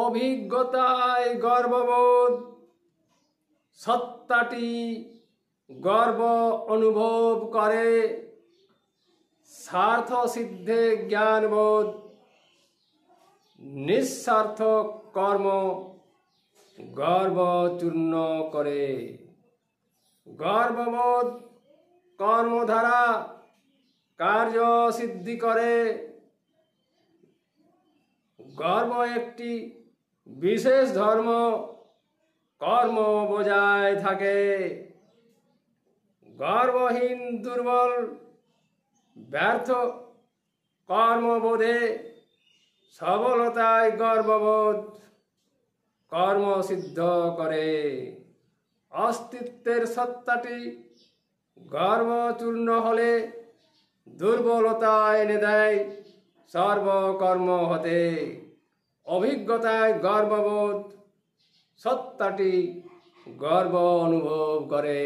অভিজ্ঞতায় গর্ববোধ, সত্তাটি গর্ব অনুভব করে। স্বার্থ সিদ্ধে জ্ঞানবোধ, নিঃস্বার্থ কর্ম গর্ব চূর্ণ করে। গর্ববোধ কর্ম দ্বারা কার্য সিদ্ধি করে। গর্ব একটি বিশেষ ধর্ম, কর্ম বোঝায় থাকে। গর্বহীন দুর্বল ব্যর্থ কর্মবোধে, সবলতায় গর্ববোধ কর্ম সিদ্ধ করে। অস্তিত্বের সত্তাটি গর্বচূর্ণ হলে দুর্বলতা এনে দেয় সর্বকর্ম হতে। অভিজ্ঞতায় গর্ববোধ, সত্তাটি গর্ব অনুভব করে।